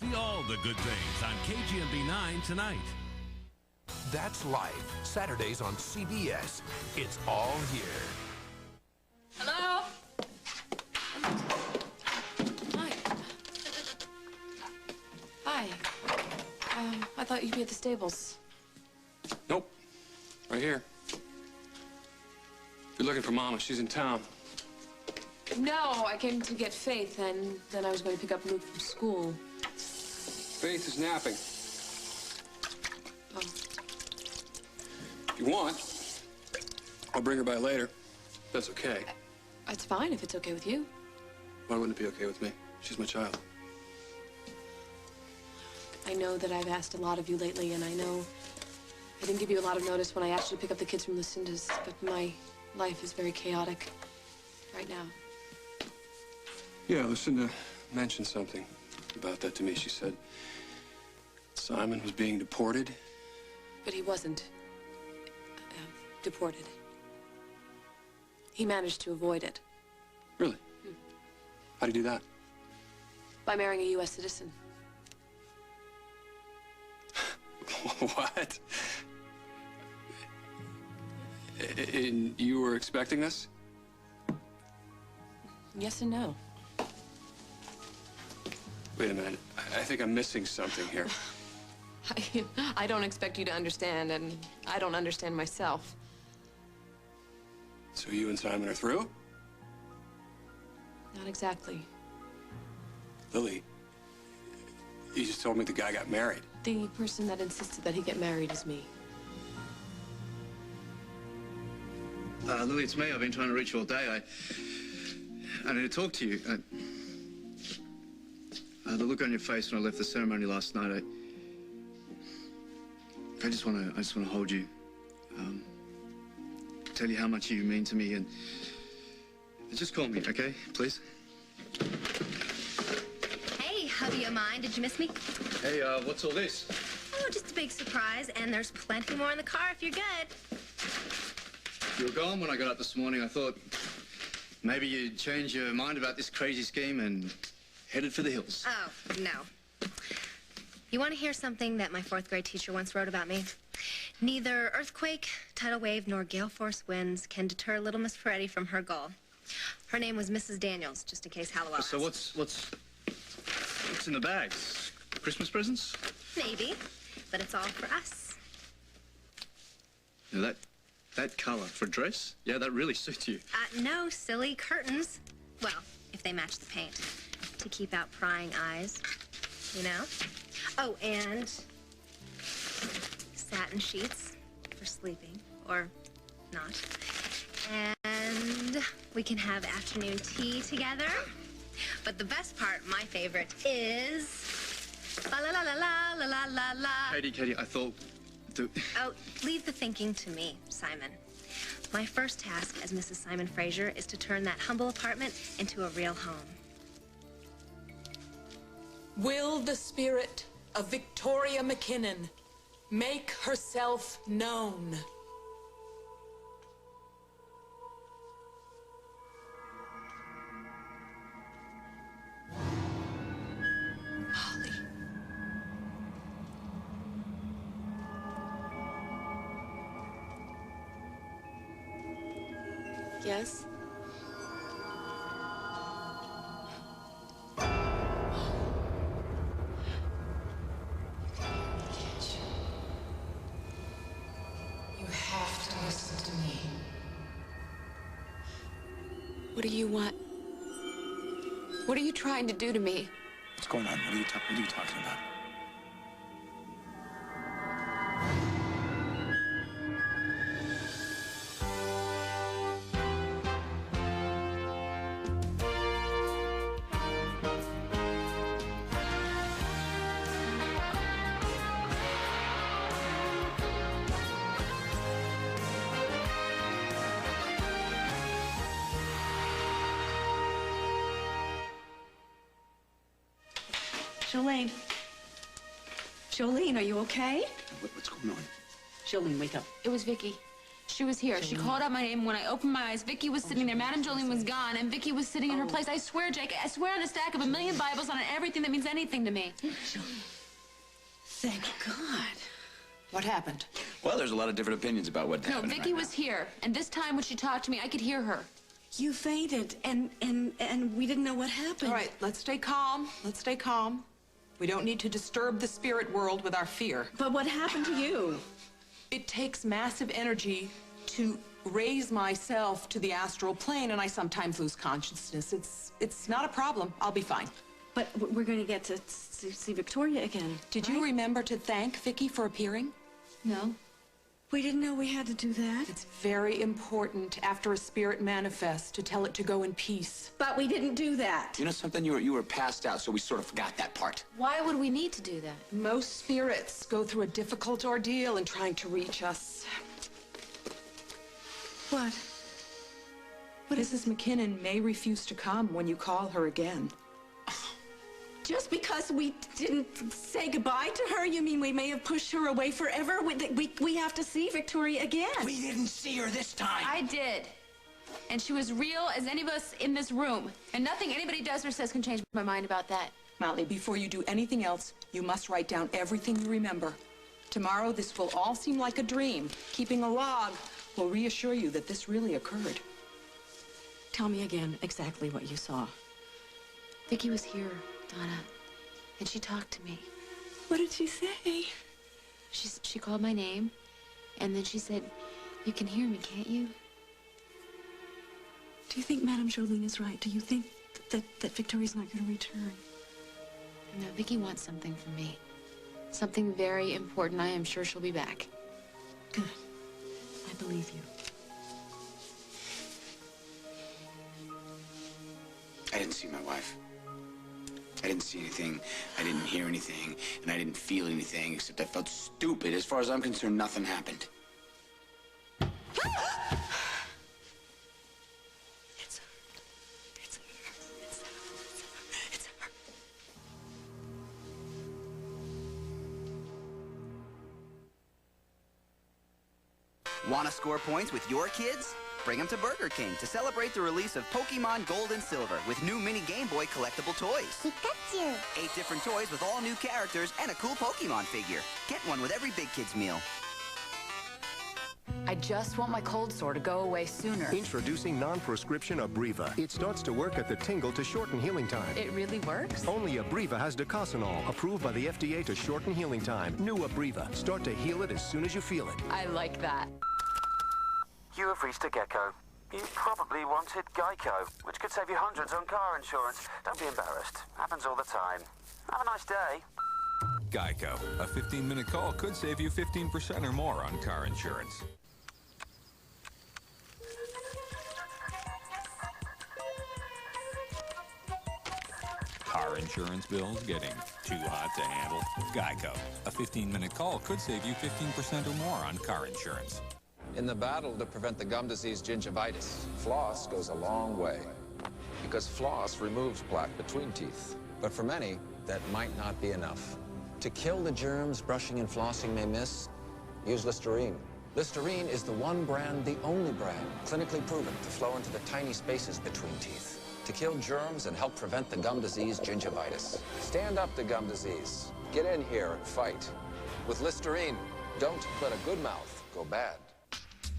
See all the good things on KGMB 9 tonight. That's Life, Saturdays on CBS. It's all here. Hello? Hi. Hi. I thought you'd be at the stables. Nope. Right here. If you're looking for Mama, she's in town. No, I came to get Faith, and then I was going to pick up Luke from school. Faith is napping. Oh. If you want, I'll bring her by later. That's okay. It's fine if it's okay with you. Why wouldn't it be okay with me? She's my child. I know that I've asked a lot of you lately, and I know I didn't give you a lot of notice when I asked you to pick up the kids from Lucinda's, but my life is very chaotic right now. Yeah, Lucinda mentioned something about that to me. She said Simon was being deported. But he wasn't deported. He managed to avoid it. Really? How'd he do that? By marrying a U.S. citizen. What? And you were expecting this? Yes and no. Wait a minute. I think I'm missing something here. I don't expect you to understand, and I don't understand myself. So you and Simon are through? Not exactly. Lily, you just told me the guy got married. The person that insisted that he get married is me. Lily, it's me. I've been trying to reach you all day. I need to talk to you. The look on your face when I left the ceremony last night, I just want to hold you, tell you how much you mean to me, and just call me, okay, please? Hey, hubby of mine, did you miss me? Hey, what's all this? Oh, just a big surprise, and there's plenty more in the car if you're good. You were gone when I got up this morning. I thought maybe you'd change your mind about this crazy scheme and headed for the hills. Oh, no. You want to hear something that my 4th grade teacher once wrote about me? Neither earthquake, tidal wave, nor gale force winds can deter little Miss Ferretti from her goal. Her name was Mrs. Daniels, just in case Hallowell So asks. what's in the bags? Christmas presents? Maybe, but it's all for us. Now that color for a dress? Yeah, that really suits you. No, silly curtains. Well, if they match the paint. To keep out prying eyes, you know? Oh, and satin sheets for sleeping, or not. And we can have afternoon tea together. But the best part, my favorite, is la la la la la la la la. Katie, I thought... Oh, leave the thinking to me, Simon. My first task as Mrs. Simon Fraser is to turn that humble apartment into a real home. Will the spirit of Victoria McKinnon make herself known? Molly. Yes? You have to listen to me. What do you want? What are you trying to do to me? What's going on? What are you talking about? Jolene, are you okay? What's going on? Jolene, wake up. It was Vicky. She was here. She called out my name. When I opened my eyes, Vicky was sitting there. Madame Jolene was gone, and Vicky was sitting in her place. I swear, Jake, I swear on a stack of 1,000,000 Bibles on everything that means anything to me. Thank God. What happened? Well, there's a lot of different opinions about what happened. No, Vicky was here, and this time when she talked to me, I could hear her. You fainted, and we didn't know what happened. All right, let's stay calm. Let's stay calm. We don't need to disturb the spirit world with our fear. But what happened to you? It takes massive energy to raise myself to the astral plane, and I sometimes lose consciousness. It's not a problem. I'll be fine. But we're going to get to see Victoria again. Did you remember to thank Vicky for appearing? No. We didn't know we had to do that. It's very important after a spirit manifests to tell it to go in peace. But we didn't do that. You know something? You were passed out, so we sort of forgot that part. Why would we need to do that? Most spirits go through a difficult ordeal in trying to reach us. What? Mrs. McKinnon may refuse to come when you call her again. Just because we didn't say goodbye to her, you mean we may have pushed her away forever? We have to see Victoria again. We didn't see her this time. I did. And she was real as any of us in this room. And nothing anybody does or says can change my mind about that. Molly, before you do anything else, you must write down everything you remember. Tomorrow, this will all seem like a dream. Keeping a log will reassure you that this really occurred. Tell me again exactly what you saw. Vicky was here, Donna, and she talked to me. What did she say? She called my name, and then she said, "You can hear me, can't you?" Do you think Madame Jolene is right? Do you think that Victoria's not going to return? No, Vicky wants something from me. Something very important. I am sure she'll be back. Good. I believe you. I didn't see my wife. I didn't see anything, I didn't hear anything, and I didn't feel anything, except I felt stupid. As far as I'm concerned, nothing happened. It's her. It's her. It's her. It's her. Want to score points with your kids? Bring them to Burger King to celebrate the release of Pokemon Gold and Silver with new mini Game Boy collectible toys. Pikachu! 8 different toys with all new characters and a cool Pokemon figure. Get one with every Big Kids meal. I just want my cold sore to go away sooner. Introducing non-prescription Abreva. It starts to work at the tingle to shorten healing time. It really works? Only Abreva has Decosanol, approved by the FDA to shorten healing time. New Abreva. Start to heal it as soon as you feel it. I like that. You have reached a gecko. You probably wanted Geico, which could save you hundreds on car insurance. Don't be embarrassed. Happens all the time. Have a nice day. Geico. A 15-minute call could save you 15% or more on car insurance. Car insurance bills getting too hot to handle? Geico. A 15-minute call could save you 15% or more on car insurance. In the battle to prevent the gum disease gingivitis, floss goes a long way, because floss removes plaque between teeth. But for many, that might not be enough. To kill the germs brushing and flossing may miss, use Listerine. Listerine is the one brand, the only brand, clinically proven to flow into the tiny spaces between teeth, to kill germs and help prevent the gum disease gingivitis. Stand up to gum disease. Get in here and fight. With Listerine, don't let a good mouth go bad.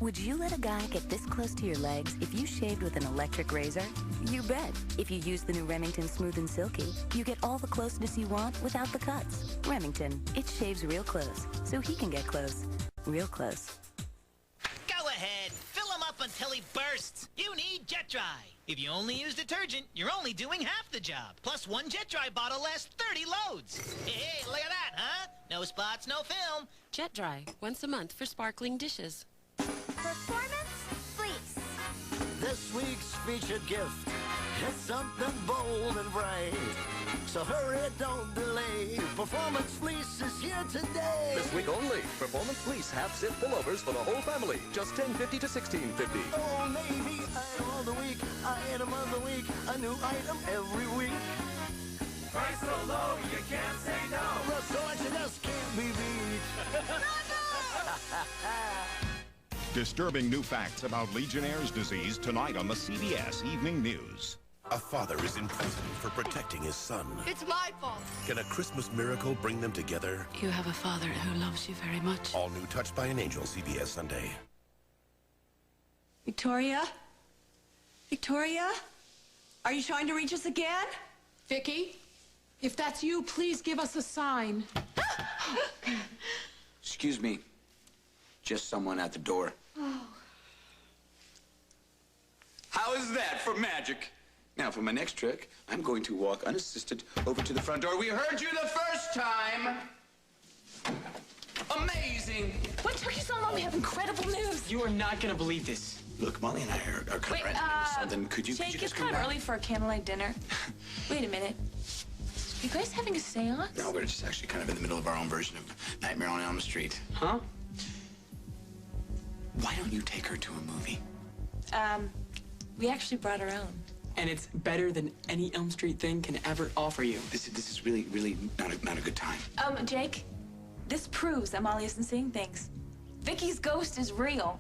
Would you let a guy get this close to your legs if you shaved with an electric razor? You bet. If you use the new Remington Smooth and Silky, you get all the closeness you want without the cuts. Remington, it shaves real close, so he can get close. Real close. Go ahead. Fill him up until he bursts. You need Jet Dry. If you only use detergent, you're only doing half the job. Plus, one Jet Dry bottle lasts 30 loads. Hey, look at that, huh? No spots, no film. Jet Dry, once a month for sparkling dishes. Performance Fleece. This week's featured gift is something bold and bright. So hurry, don't delay. Performance Fleece is here today. This week only, Performance Fleece half-zip pullovers for the whole family. Just $10.50 to $16.50. Oh, Navy item of the week, item of the week, a new item every week. Price so low, you can't say no. The selection just can't be beat. Disturbing new facts about Legionnaire's disease tonight on the CBS Evening News. A father is in prison for protecting his son. It's my fault. Can a Christmas miracle bring them together? You have a father who loves you very much. All new Touched by an Angel, CBS Sunday. Victoria? Victoria? Are you trying to reach us again? Vicky, if that's you, please give us a sign. Excuse me. Just someone at the door. Oh. How is that for magic? Now, for my next trick, I'm going to walk unassisted over to the front door. We heard you the first time. Amazing. What took you so long? We have incredible news. You are not going to believe this. Look, Molly and I are kind of ranting into something. Could you Jake, just it's come kind of back? early for a candlelight dinner. Wait a minute. You guys having a seance? No, we're just actually kind of in the middle of our own version of Nightmare on Elm Street. Huh? Why don't you take her to a movie? We actually brought our own. And it's better than any Elm Street thing can ever offer you. This is really not a good time. Jake, this proves that Molly isn't seeing things. Vicky's ghost is real.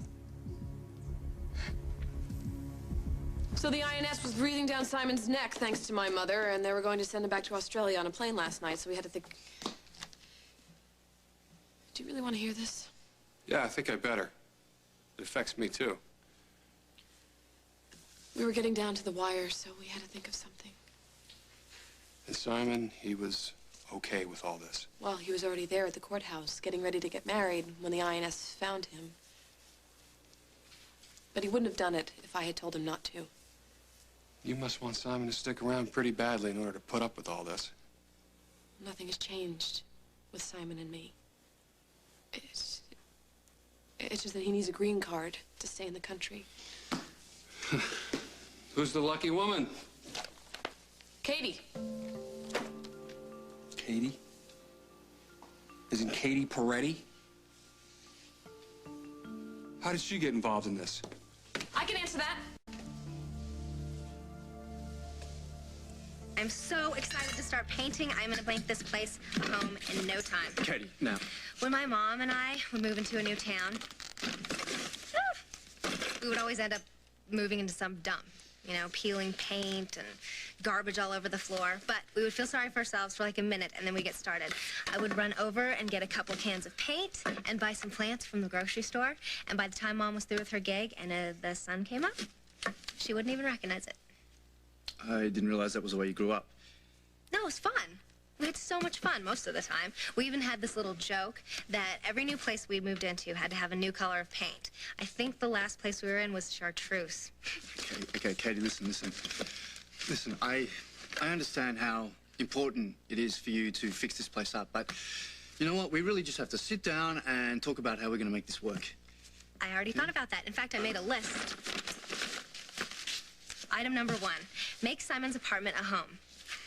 So the INS was breathing down Simon's neck thanks to my mother, and they were going to send him back to Australia on a plane last night, so we had to think... Do you really want to hear this? Yeah, I think I better. It affects me, too. We were getting down to the wire, so we had to think of something. And Simon, he was okay with all this. Well, he was already there at the courthouse, getting ready to get married when the INS found him. But he wouldn't have done it if I had told him not to. You must want Simon to stick around pretty badly in order to put up with all this. Nothing has changed with Simon and me. It's just that he needs a green card to stay in the country. Who's the lucky woman? Katie. Katie? Isn't Katie Peretti? How did she get involved in this? I can answer that. I'm so excited to start painting. I'm gonna make this place a home in no time. Katie, now. When my mom and I would move into a new town, we would always end up moving into some dump, you know, peeling paint and garbage all over the floor. But we would feel sorry for ourselves for like a minute, and then we'd get started. I would run over and get a couple cans of paint and buy some plants from the grocery store. And by the time Mom was through with her gig and the sun came up, she wouldn't even recognize it. I didn't realize that was the way you grew up. No, it was fun. We had so much fun most of the time. We even had this little joke that every new place we moved into had to have a new color of paint. I think the last place we were in was Chartreuse. Okay, Katie, listen. Listen, I understand how important it is for you to fix this place up, but you know what? We really just have to sit down and talk about how we're going to make this work. I already thought about that. In fact, I made a list. Item number 1, make Simon's apartment a home.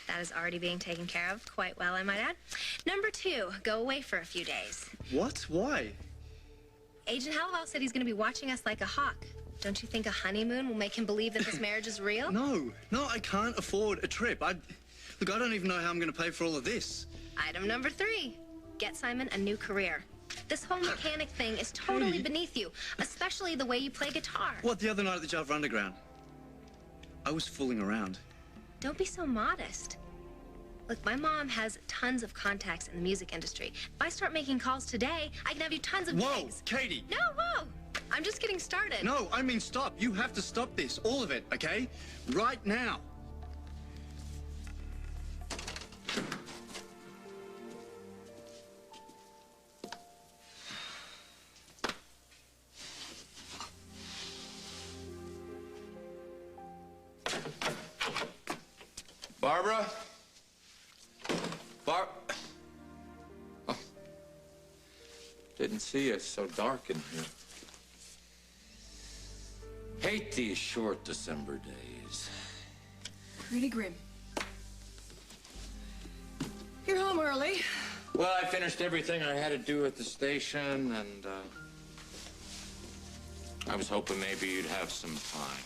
That is already being taken care of quite well, I might add. Number 2, go away for a few days. What? Why? Agent Hallowell said he's going to be watching us like a hawk. Don't you think a honeymoon will make him believe that this marriage is real? No, I can't afford a trip. Look, I don't even know how I'm going to pay for all of this. Item number 3, get Simon a new career. This whole mechanic thing is totally beneath you, especially the way you play guitar. What, the other night at the Java Underground? I was fooling around. Don't be so modest. Look, my mom has tons of contacts in the music industry. If I start making calls today, I can have you tons of gigs. Whoa, Katie! No, whoa! I'm just getting started. No, I mean stop. You have to stop this. All of it, okay? Right now. Barbara? Oh. Didn't see you. It's so dark in here. Hate these short December days. Pretty grim. You're home early. Well, I finished everything I had to do at the station, and I was hoping maybe you'd have some time.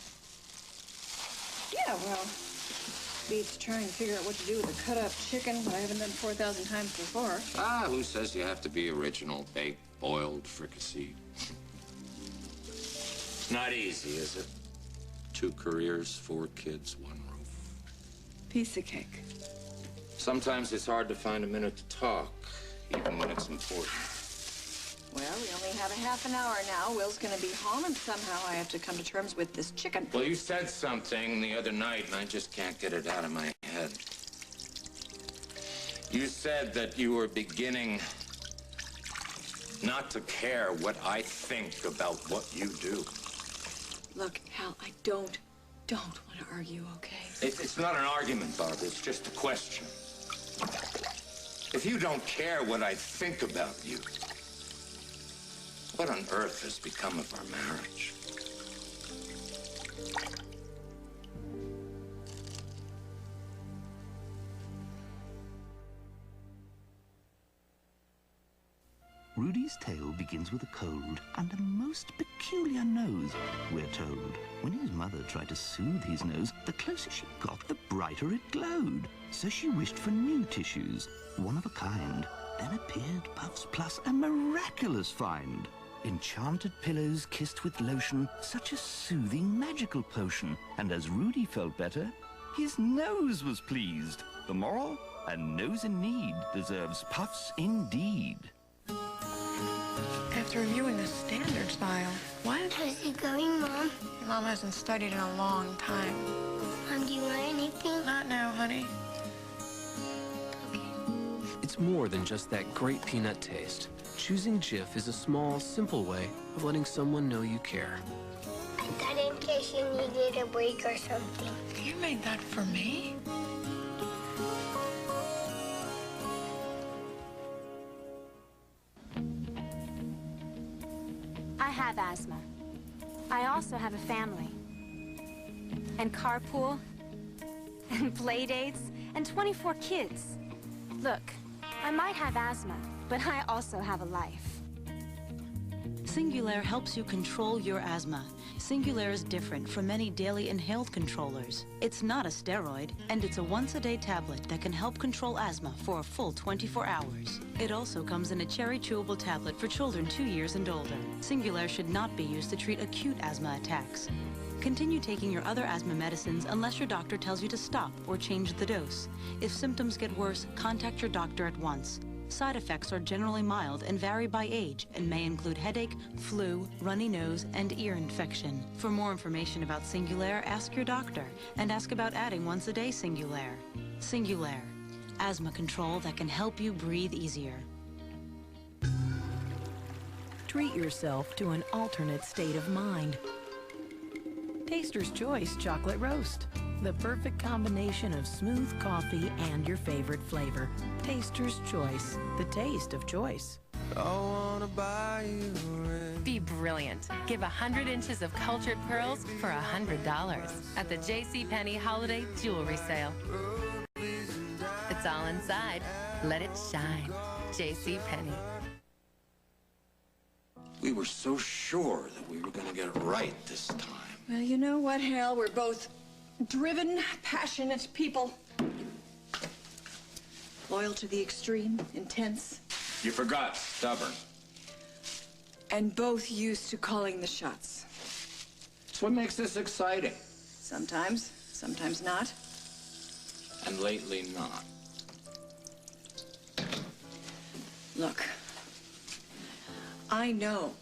Yeah, well, beats trying to figure out what to do with a cut-up chicken that I haven't done 4,000 times before. Ah, who says you have to be original? Baked, boiled, fricasseed. Not easy, is it? 2 careers, 4 kids, 1 roof. Piece of cake. Sometimes it's hard to find a minute to talk, even when it's important. Well, we only have a half an hour now. Will's gonna be home, and somehow I have to come to terms with this chicken. Well, you said something the other night, and I just can't get it out of my head. You said that you were beginning not to care what I think about what you do. Look, Hal, I don't want to argue, okay? It's not an argument, Barbara. It's just a question. If you don't care what I think about you, what on earth has become of our marriage? Rudy's tale begins with a cold and a most peculiar nose, we're told. When his mother tried to soothe his nose, the closer she got, the brighter it glowed. So she wished for new tissues, one of a kind. Then appeared Puffs Plus, a miraculous find. Enchanted pillows kissed with lotion, such a soothing magical potion. And as Rudy felt better, his nose was pleased. The moral? A nose in need deserves Puffs indeed. After reviewing the standards file, what? How's it going, Mom? Your mom hasn't studied in a long time. Mom, do you want anything? Not now, honey. It's more than just that great peanut taste. Choosing Jif is a small, simple way of letting someone know you care. I thought in case you needed a break or something. You made that for me? I have asthma. I also have a family. And carpool. And play dates. And 24 kids. Look, I might have asthma, but I also have a life. Singulair helps you control your asthma. Singulair is different from many daily inhaled controllers. It's not a steroid, and it's a once-a-day tablet that can help control asthma for a full 24 hours. It also comes in a cherry chewable tablet for children 2 years and older. Singulair should not be used to treat acute asthma attacks. Continue taking your other asthma medicines unless your doctor tells you to stop or change the dose. If symptoms get worse, contact your doctor at once. Side effects are generally mild and vary by age and may include headache, flu, runny nose, and ear infection. For more information about Singulair, ask your doctor and ask about adding once-a-day Singulair. Singulair, asthma control that can help you breathe easier. Treat yourself to an alternate state of mind. Taster's Choice Chocolate Roast. The perfect combination of smooth coffee and your favorite flavor. Taster's Choice. The taste of choice. I wanna buy you a ring. Be brilliant. Give 100 inches of cultured pearls for $100 at the JCPenney Holiday Jewelry Sale. It's all inside. Let it shine. JCPenney. We were so sure that we were going to get it right this time. Well, you know what, Hal? We're both driven, passionate people. Loyal to the extreme, intense. You forgot, stubborn. And both used to calling the shots. It's what makes this exciting. Sometimes, sometimes not. And lately not. Look, I know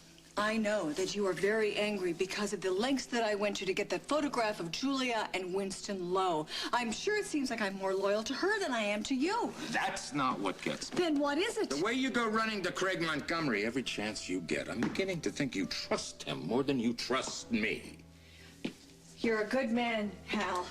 that you are very angry because of the lengths that I went to get that photograph of Julia and Winston Lowe. I'm sure it seems like I'm more loyal to her than I am to you. That's not what gets me. Then what is it? The way you go running to Craig Montgomery every chance you get. I'm beginning to think you trust him more than you trust me. You're a good man, Hal.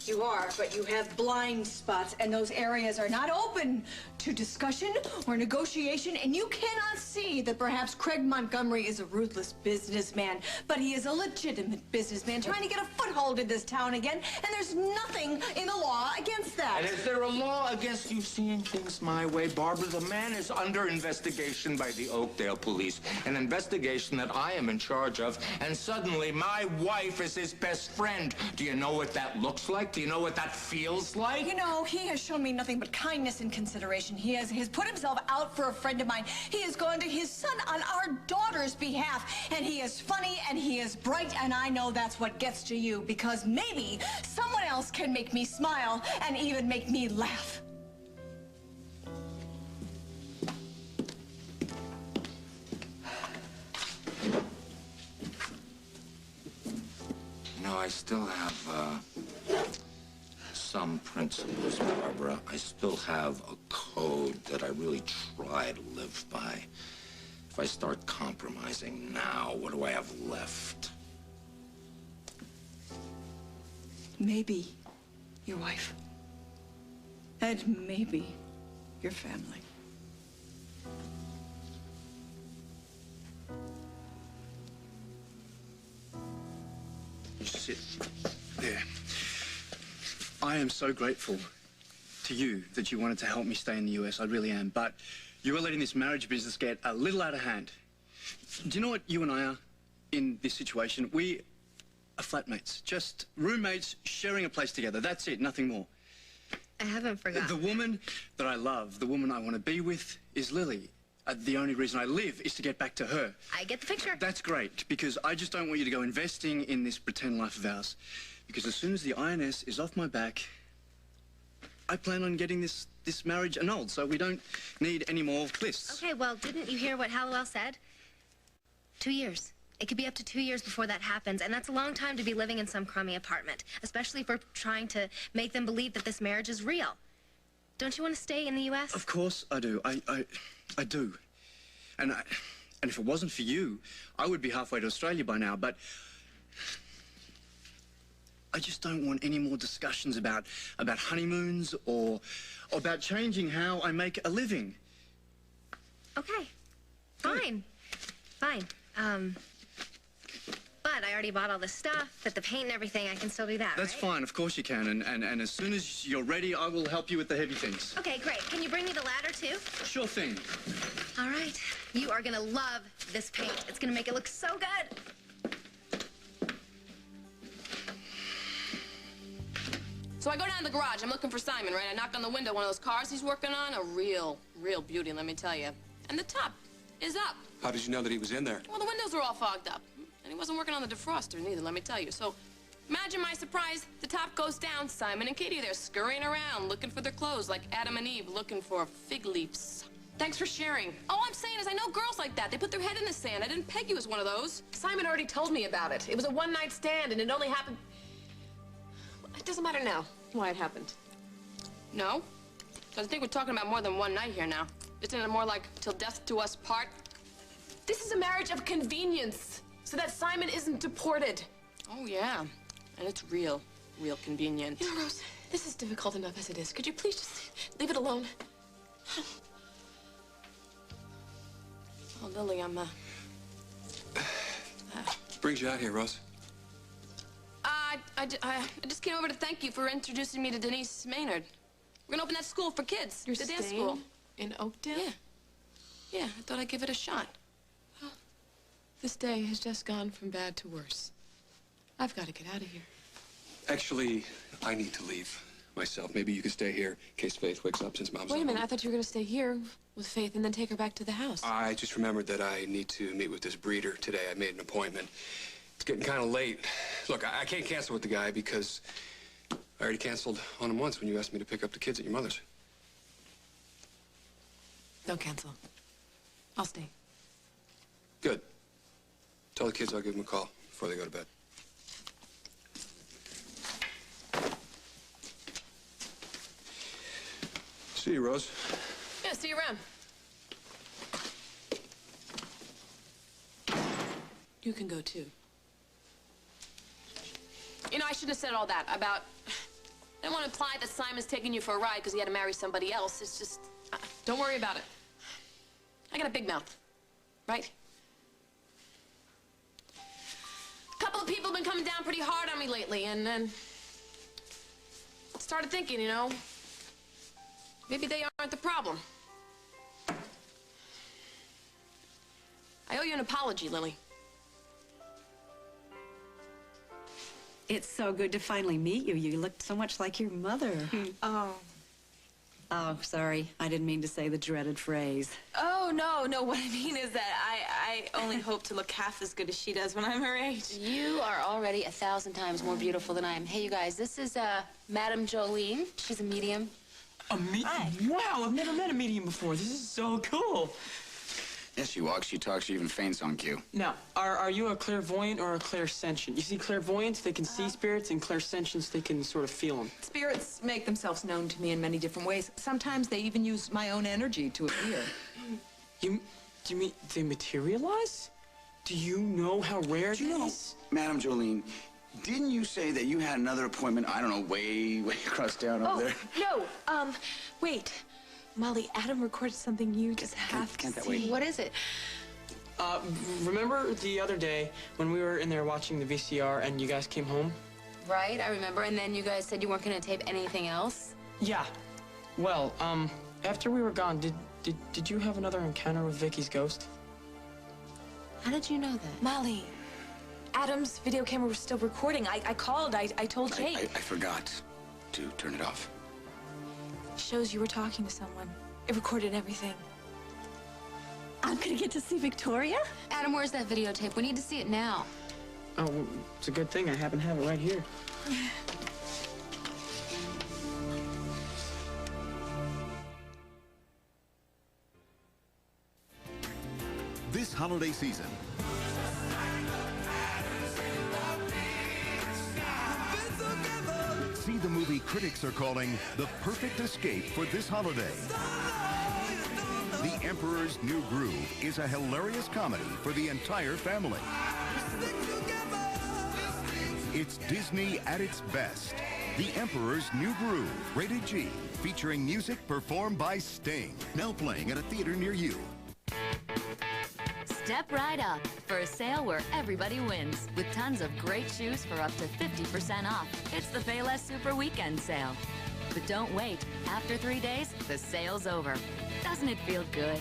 You are, but you have blind spots, and those areas are not open to discussion or negotiation, and you cannot see that perhaps Craig Montgomery is a ruthless businessman, but he is a legitimate businessman trying to get a foothold in this town again, and there's nothing in the law against that. And is there a law against you seeing things my way, Barbara? The man is under investigation by the Oakdale police, an investigation that I am in charge of, and suddenly my wife is his best friend. Do you know what that looks like? like? Do you know what that feels like? You know, he has shown me nothing but kindness and consideration. He has put himself out for a friend of mine. He has gone to his son on our daughter's behalf. And he is funny and he is bright, and I know that's what gets to you, because maybe someone else can make me smile and even make me laugh. You know, I still have, some principles, Barbara. I still have a code that I really try to live by. If I start compromising now, what do I have left? Maybe your wife. And maybe your family. You sit there. I am so grateful to you that you wanted to help me stay in the US. I really am. But you are letting this marriage business get a little out of hand. Do you know what you and I are in this situation? We are flatmates, just roommates sharing a place together. That's it, nothing more. I haven't forgotten. The woman that I love, the woman I want to be with, is Lily. The only reason I live is to get back to her. I get the picture. That's great, because I just don't want you to go investing in this pretend life of ours. Because as soon as the INS is off my back, I plan on getting this marriage annulled, so we don't need any more lists. Okay, well, didn't you hear what Hallowell said? 2 years. It could be up to 2 years before that happens, and that's a long time to be living in some crummy apartment, especially if we're trying to make them believe that this marriage is real. Don't you want to stay in the U.S.? Of course I do. I do. And if it wasn't for you, I would be halfway to Australia by now, but I just don't want any more discussions about honeymoons or about changing how I make a living. Okay. Fine. Fine. But I already bought all the stuff, but the paint and everything, I can still do that, That's right? fine, of course you can. And as soon as you're ready, I will help you with the heavy things. Okay, great. Can you bring me the ladder, too? Sure thing. All right. You are gonna love this paint. It's gonna make it look so good. So I go down to the garage. I'm looking for Simon, right? I knock on the window, one of those cars he's working on. A real beauty, let me tell you. And the top is up. How did you know that he was in there? Well, the windows were all fogged up. And he wasn't working on the defroster neither, let me tell you. So imagine my surprise. The top goes down. Simon and Katie, they're scurrying around looking for their clothes like Adam and Eve looking for fig leaves. Thanks for sharing. All I'm saying is I know girls like that. They put their head in the sand. I didn't peg you as one of those. Simon already told me about it. It was a one-night stand, and it only happened... It doesn't matter now why it happened. No? Because I think we're talking about more than one night here now. Isn't it more like till death do us part? This is a marriage of convenience, so that Simon isn't deported. Oh, yeah. And it's real convenient. You know, Rose, this is difficult enough as it is. Could you please just leave it alone? Oh, Lily, I'm, Brings you out here, Rose? I just came over to thank you for introducing me to Denise Maynard. We're gonna open that school for kids. You're the dance staying school. in Oakdale? Yeah. Yeah, I thought I'd give it a shot. Well, this day has just gone from bad to worse. I've got to get out of here. Actually, I need to leave myself. Maybe you could stay here in case Faith wakes up since Mom's Wait a not minute, home. I thought you were going to stay here with Faith and then take her back to the house. I just remembered that I need to meet with this breeder today. I made an appointment. It's getting kind of late. Look, I can't cancel with the guy because I already canceled on him once when you asked me to pick up the kids at your mother's. Don't cancel. I'll stay. Good. Tell the kids I'll give them a call before they go to bed. See you, Rose. Yeah, see you around. You can go too. You know, I shouldn't have said all that about... I don't want to imply that Simon's taking you for a ride because he had to marry somebody else. It's just... don't worry about it. I got a big mouth, right? A couple of people have been coming down pretty hard on me lately, and then... started thinking, you know, maybe they aren't the problem. I owe you an apology, Lily. It's so good to finally meet you. You look so much like your mother. Oh. Oh, sorry. I didn't mean to say the dreaded phrase. Oh, no. What I mean is that I only hope to look half as good as she does when I'm her age. You are already 1,000 times more beautiful than I am. Hey, you guys, this is Madame Jolene. She's a medium. A medium? Wow, I've never met a medium before. This is so cool. Yes, she walks, she talks, she even faints on cue. Now, are you a clairvoyant or a clairsentient? You see, clairvoyants, they can see spirits, and clairsentients, they can sort of feel them. Spirits make themselves known to me in many different ways. Sometimes they even use my own energy to appear. You mean they materialize? Do you know how rare Do you that know, is? Madame Jolene, didn't you say that you had another appointment, I don't know, way across town over there? No, wait. Molly, Adam recorded something you just have to see. Wait. What is it? Remember the other day when we were in there watching the VCR and you guys came home? Right, I remember. And then you guys said you weren't going to tape anything else? Yeah. Well, after we were gone, did you have another encounter with Vicky's ghost? How did you know that? Molly, Adam's video camera was still recording. I called. I told Jake. I forgot to turn it off. Shows you were talking to someone. It recorded everything. I'm gonna get to see Victoria? Adam, where's that videotape? We need to see it now. Oh, well, it's a good thing I happen to have it right here. This holiday season, see the movie critics are calling the perfect escape for this holiday. The Emperor's New Groove is a hilarious comedy for the entire family. It's Disney at its best. The Emperor's New Groove, rated G, featuring music performed by Sting. Now playing at a theater near you. Step right up for a sale where everybody wins, with tons of great shoes for up to 50% off. It's the Payless Super Weekend Sale. But don't wait. After 3 days, the sale's over. Doesn't it feel good?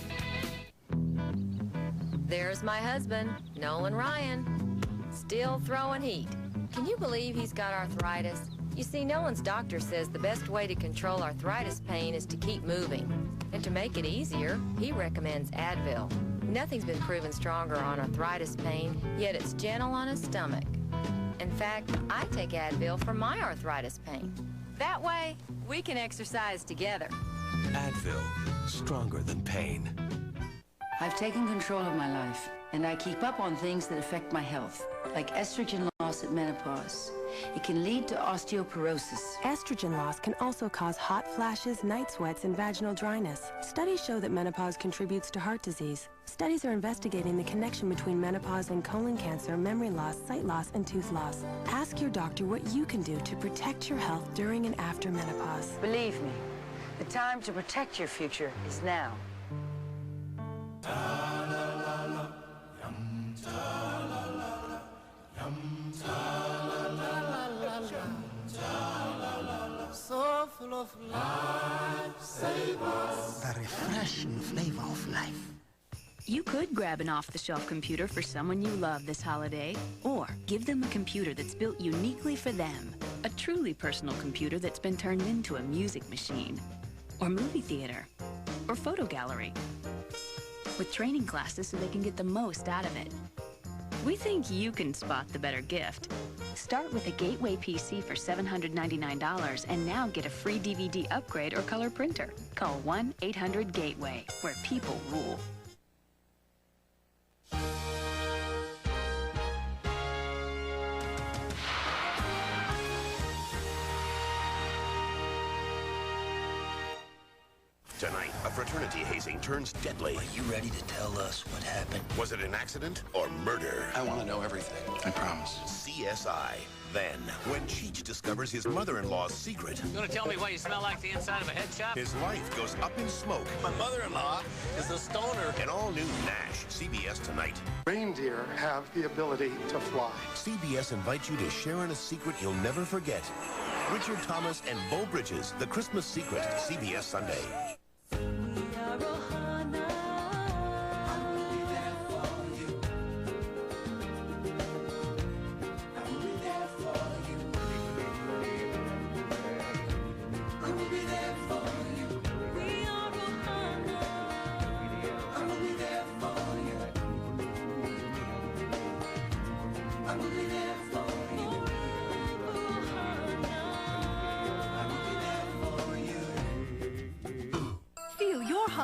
There's my husband, Nolan Ryan, still throwing heat. Can you believe he's got arthritis? You see, Nolan's doctor says the best way to control arthritis pain is to keep moving. And to make it easier, he recommends Advil. Nothing's been proven stronger on arthritis pain, yet it's gentle on his stomach. In fact, I take Advil for my arthritis pain. That way, we can exercise together. Advil, stronger than pain. I've taken control of my life, and I keep up on things that affect my health, like estrogen loss at menopause. It can lead to osteoporosis. Estrogen loss can also cause hot flashes, night sweats, and vaginal dryness. Studies show that menopause contributes to heart disease. Studies are investigating the connection between menopause and colon cancer, memory loss, sight loss, and tooth loss. Ask your doctor what you can do to protect your health during and after menopause. Believe me, the time to protect your future is now. So full of life, save us. The refreshing flavor of life. You could grab an off-the-shelf computer for someone you love this holiday, or give them a computer that's built uniquely for them. A truly personal computer that's been turned into a music machine, or movie theater, or photo gallery, with training classes so they can get the most out of it. We think you can spot the better gift. Start with a Gateway PC for $799 and now get a free DVD upgrade or color printer. Call 1-800-GATEWAY, where people rule. Tonight, a fraternity hazing turns deadly. Are you ready to tell us what happened? Was it an accident or murder? I want to know everything. I promise. CSI. Then, when Cheech discovers his mother-in-law's secret, You gonna tell me why you smell like the inside of a head shop? his life goes up in smoke. My mother-in-law is a stoner. An all-new NASH, CBS Tonight. Reindeer have the ability to fly. CBS invites you to share in a secret you'll never forget. Richard Thomas and Beau Bridges, The Christmas Secret, CBS Sunday.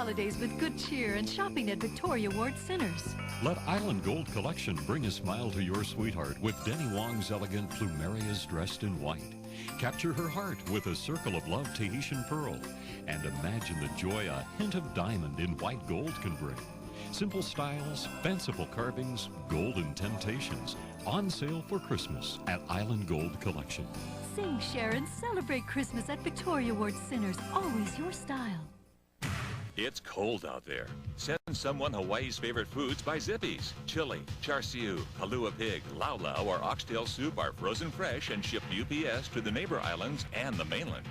holidays with good cheer and shopping at Victoria Ward Centers. Let Island Gold Collection bring a smile to your sweetheart with Denny Wong's elegant plumerias dressed in white. Capture her heart with a Circle of Love Tahitian pearl. And imagine the joy a hint of diamond in white gold can bring. Simple styles, fanciful carvings, golden temptations. On sale for Christmas at Island Gold Collection. Sing, share, and celebrate Christmas at Victoria Ward Centers. Always your style. It's cold out there. Send someone Hawaii's favorite foods by Zippy's. Chili, char siu, kalua pig, lau lau, or oxtail soup are frozen fresh and shipped UPS to the neighbor islands and the mainland.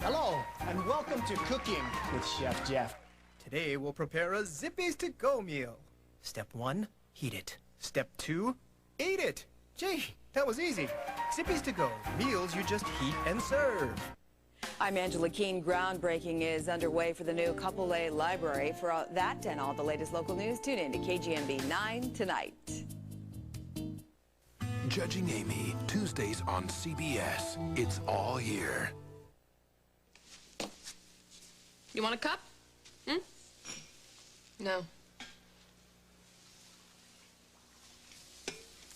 Hello, and welcome to Cooking with Chef Jeff. Today we'll prepare a Zippy's to-go meal. Step 1, heat it. Step 2, eat it. Gee, that was easy. Zippy's to-go, meals you just heat and serve. I'm Angela Keene. Groundbreaking is underway for the new Kapolei Library. For that and all the latest local news, tune in to KGMB 9 tonight. Judging Amy, Tuesdays on CBS. It's all here. You want a cup? No.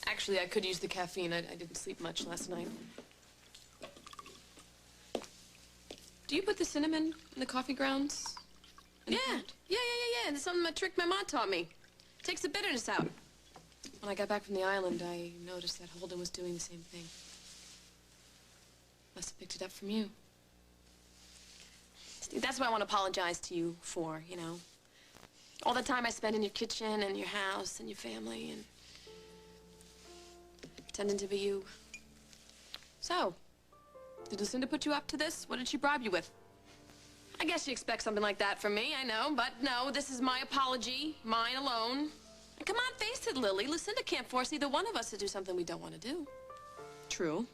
Actually, I could use the caffeine. I didn't sleep much last night. Do you put the cinnamon in the coffee grounds? Yeah. It's something, a trick my mom taught me. Takes the bitterness out. When I got back from the island, I noticed that Holden was doing the same thing. Must have picked it up from you. Steve, that's what I want to apologize to you for, you know. All the time I spent in your kitchen and your house and your family and pretending to be you. So, did Lucinda put you up to this? What did she bribe you with? I guess she expects something like that from me, I know, but no, this is my apology, mine alone. And come on, face it, Lily. Lucinda can't force either one of us to do something we don't want to do. True.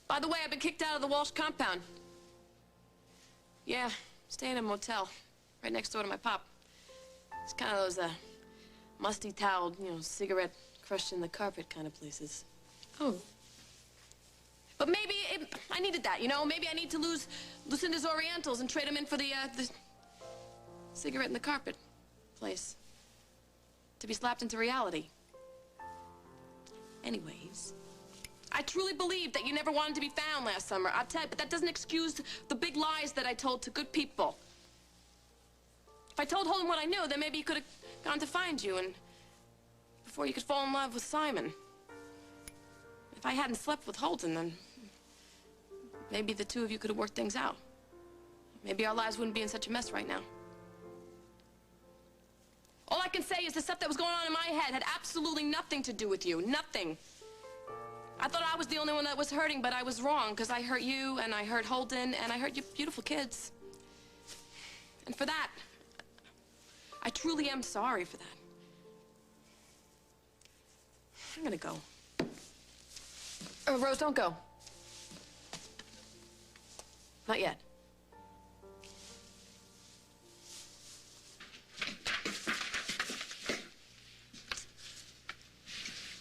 By the way, I've been kicked out of the Walsh compound. Yeah, staying in a motel right next door to my pop. It's kind of those musty toweled, you know, cigarette crushed in the carpet kind of places. Oh. But maybe I needed that, you know? Maybe I need to lose Lucinda's Orientals and trade them in for the cigarette in the carpet place. To be slapped into reality. Anyways, I truly believe that you never wanted to be found last summer. I'll tell you, but that doesn't excuse the big lies that I told to good people. If I told Holden what I knew, then maybe he could have gone to find you and before you could fall in love with Simon. If I hadn't slept with Holden, then maybe the two of you could have worked things out. Maybe our lives wouldn't be in such a mess right now. All I can say is the stuff that was going on in my head had absolutely nothing to do with you. Nothing. I thought I was the only one that was hurting, but I was wrong, because I hurt you, and I hurt Holden, and I hurt your beautiful kids. And for that, I truly am sorry for that. I'm gonna go. Rose, don't go. Not yet.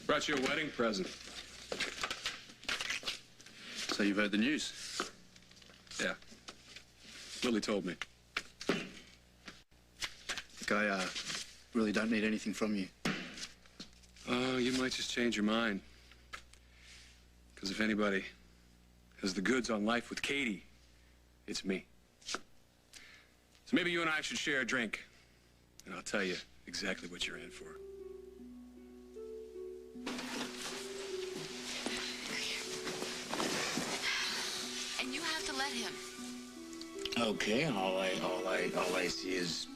Brought you a wedding present. So you've heard the news? Yeah. Lily told me. Look, I really don't need anything from you. Oh, you might just change your mind. Because if anybody has the goods on life with Katie, it's me. So maybe you and I should share a drink, and I'll tell you exactly what you're in for. And you have to let him. Okay, all I see is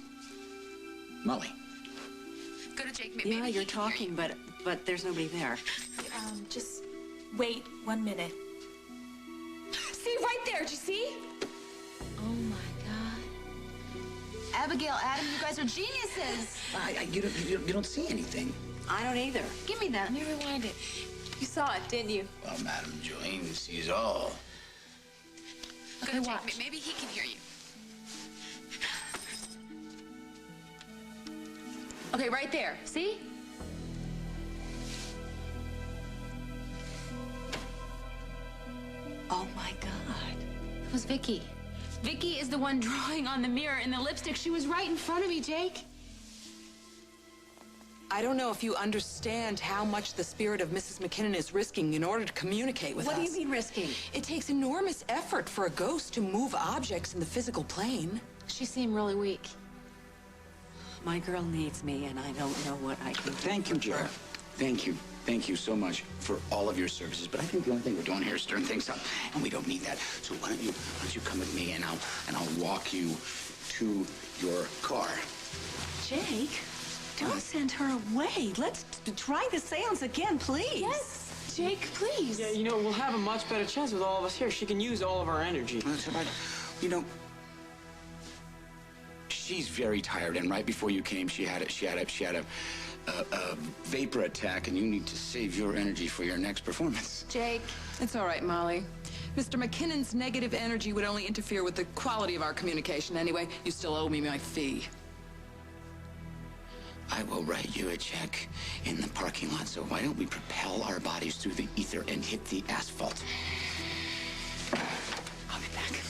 Molly. Go to Jake. Yeah, you're talking, but there's nobody there. Just wait 1 minute. See, right there, did you see? Oh my God. Abigail, Adam, you guys are geniuses. You don't see anything. I don't either. Give me that. Let me rewind it. You saw it, didn't you? Well, Madam Jolene sees all. Okay, watch. Maybe he can hear you. Okay, right there. See? Oh my God. was Vicky. Vicky is the one drawing on the mirror in the lipstick. She was right in front of me, Jake. I don't know if you understand how much the spirit of Mrs. McKinnon is risking in order to communicate with us. What do you mean risking? It takes enormous effort for a ghost to move objects in the physical plane. She seemed really weak. My girl needs me, and I don't know what I can do. Thank you, Joe. Thank you. Thank you so much for all of your services. But I think the only thing we're doing here is stirring things up, and we don't need that. So why don't you come with me, and I'll walk you to your car. Jake, don't send her away. Let's try the seance again, please. Yes, Jake, please. Yeah, you know, we'll have a much better chance with all of us here. She can use all of our energy. That's right. You know, she's very tired, and right before you came, she had a vapor attack, and you need to save your energy for your next performance. Jake. It's all right, Molly. Mr. McKinnon's negative energy would only interfere with the quality of our communication anyway. You still owe me my fee. I will write you a check in the parking lot, so why don't we propel our bodies through the ether and hit the asphalt? I'll be back.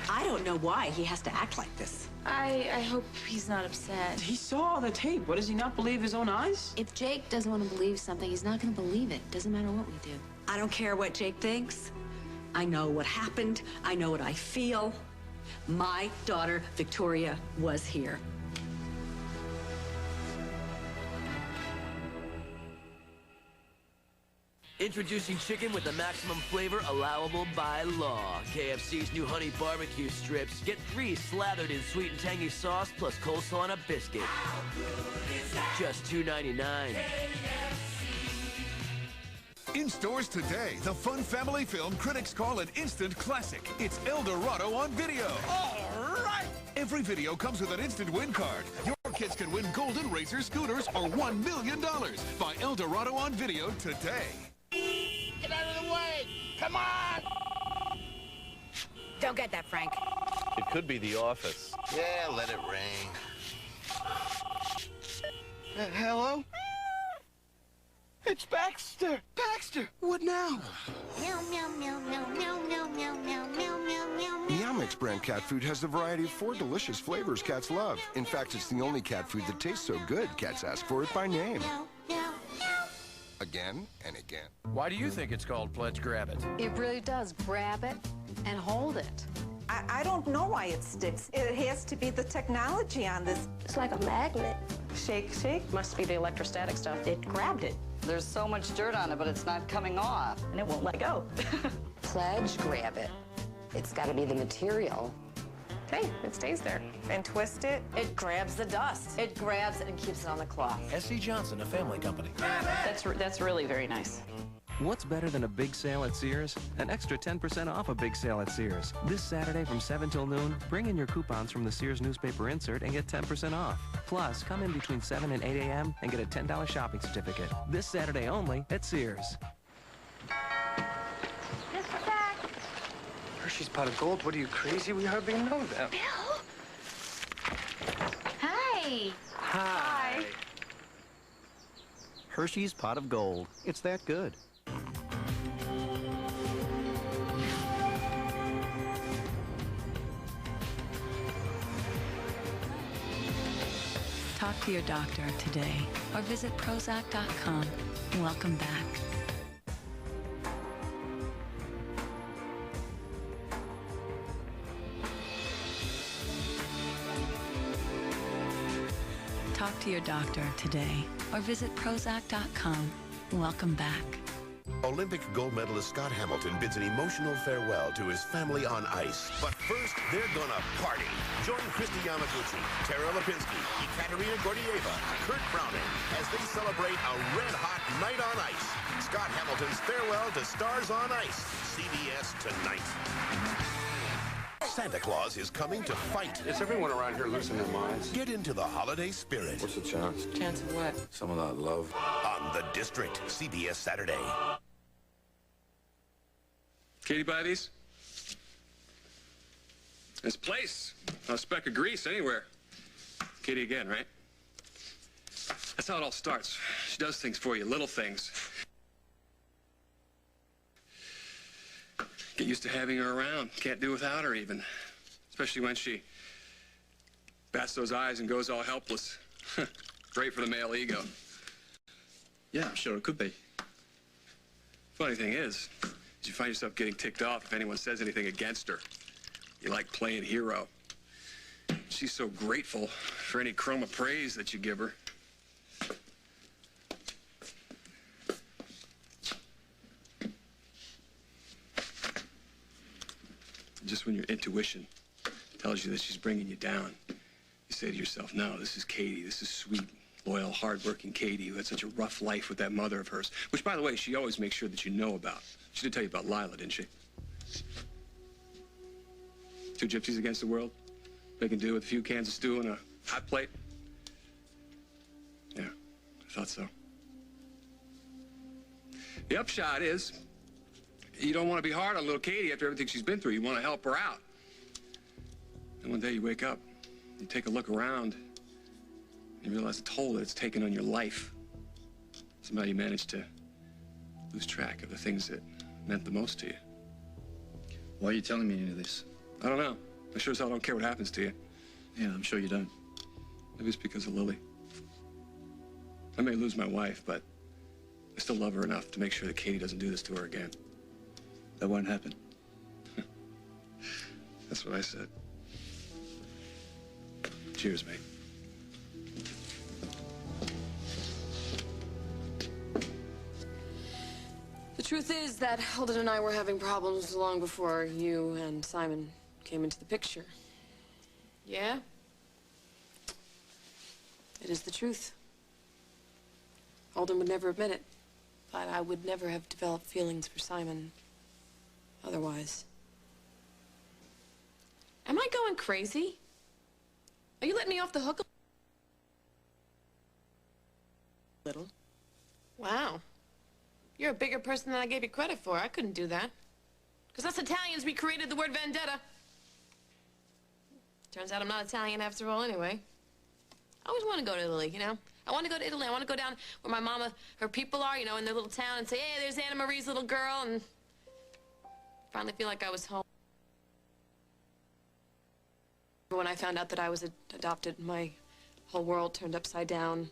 I don't know why he has to act like this. I hope he's not upset. He saw the tape. What, does he not believe his own eyes? If Jake doesn't want to believe something, he's not going to believe it. Doesn't matter what we do. I don't care what Jake thinks. I know what happened. I know what I feel. My daughter, Victoria, was here. Introducing chicken with the maximum flavor allowable by law. KFC's new honey barbecue strips. Get 3 slathered in sweet and tangy sauce plus coleslaw on a biscuit. Just $2.99. In stores today, the fun family film critics call an instant classic. It's El Dorado on video. All right! Every video comes with an instant win card. Your kids can win golden racer scooters or $1 million. Buy El Dorado on video today. Get out of the way! Come on! Don't get that, Frank. It could be the office. Yeah, let it ring. Hello? It's Baxter! Baxter! What now? Meow, meow, meow, meow, meow, meow, meow, meow, meow, meow, meow. Meow Mix brand cat food has a variety of 4 delicious flavors cats love. In fact, it's the only cat food that tastes so good, cats ask for it by name. Meow, meow, meow. Again and again. Why do you think it's called Pledge Grab It? It really does. Grab it and hold it. I don't know why it sticks. It has to be the technology on this. It's like a magnet. Shake, shake. Must be the electrostatic stuff. It grabbed it. There's so much dirt on it, but it's not coming off. And it won't let go. Pledge grab it. It's got to be the material. Hey, it stays there. And twist it. It grabs the dust. It grabs it and keeps it on the cloth. S.C. Johnson, a family company. That's really very nice. What's better than a big sale at Sears? An extra 10% off a big sale at Sears. This Saturday from 7 till noon, bring in your coupons from the Sears newspaper insert and get 10% off. Plus, come in between 7 and 8 a.m. and get a $10 shopping certificate. This Saturday only at Sears. Mr. Back. Hershey's pot of gold? What are you, crazy? We hardly know them. Bill? Hi. Hi. Hershey's pot of gold. It's that good. Talk to your doctor today or visit Prozac.com. Welcome back. Talk to your doctor today or visit Prozac.com. Welcome back. Olympic gold medalist Scott Hamilton bids an emotional farewell to his family on ice. But first, they're gonna party. Join Christy Yamaguchi, Tara Lipinski, Ekaterina Gordieva, Kurt Browning as they celebrate a red-hot night on ice. Scott Hamilton's farewell to Stars on Ice. CBS tonight. Santa Claus is coming to fight. Is everyone around here losing their minds? Get into the holiday spirit. What's the chance? Chance of what? Some of that love. On The District, CBS Saturday. Katie, buy these? This place. Not a speck of grease anywhere. Katie again, right? That's how it all starts. She does things for you, little things. Get used to having her around. Can't do without her even. Especially when she bats those eyes and goes all helpless. Great for the male ego. Yeah, I'm sure it could be. Funny thing is you find yourself getting ticked off if anyone says anything against her. You like playing hero. She's so grateful for any crumb of praise that you give her. Just when your intuition tells you that she's bringing you down, you say to yourself, no, this is Katie. This is sweet, loyal, hardworking Katie who had such a rough life with that mother of hers, which, by the way, she always makes sure that you know about. She did tell you about Lila, didn't she? 2 gypsies against the world, making do with a few cans of stew and a hot plate. Yeah, I thought so. The upshot is, you don't want to be hard on little Katie after everything she's been through. You want to help her out. And one day you wake up, you take a look around, and you realize the toll that it's taken on your life. Somehow you manage to lose track of the things that meant the most to you. Why are you telling me any of this? I don't know. I sure as hell don't care what happens to you. Yeah, I'm sure you don't. Maybe it's because of Lily. I may lose my wife, but I still love her enough to make sure that Katie doesn't do this to her again. That won't happen. That's what I said. Cheers, mate. The truth is that Holden and I were having problems long before you and Simon came into the picture. Yeah? It is the truth. Holden would never admit it, but I would never have developed feelings for Simon otherwise. Am I going crazy? Are you letting me off the hook a little? Wow. You're a bigger person than I gave you credit for. I couldn't do that. Because us Italians, we created the word vendetta. Turns out I'm not Italian after all anyway. I always want to go to Italy, you know? I want to go to Italy. I want to go down where my mama, her people are, you know, in their little town and say, hey, there's Anna Marie's little girl, and finally feel like I was home. When I found out that I was adopted, my whole world turned upside down.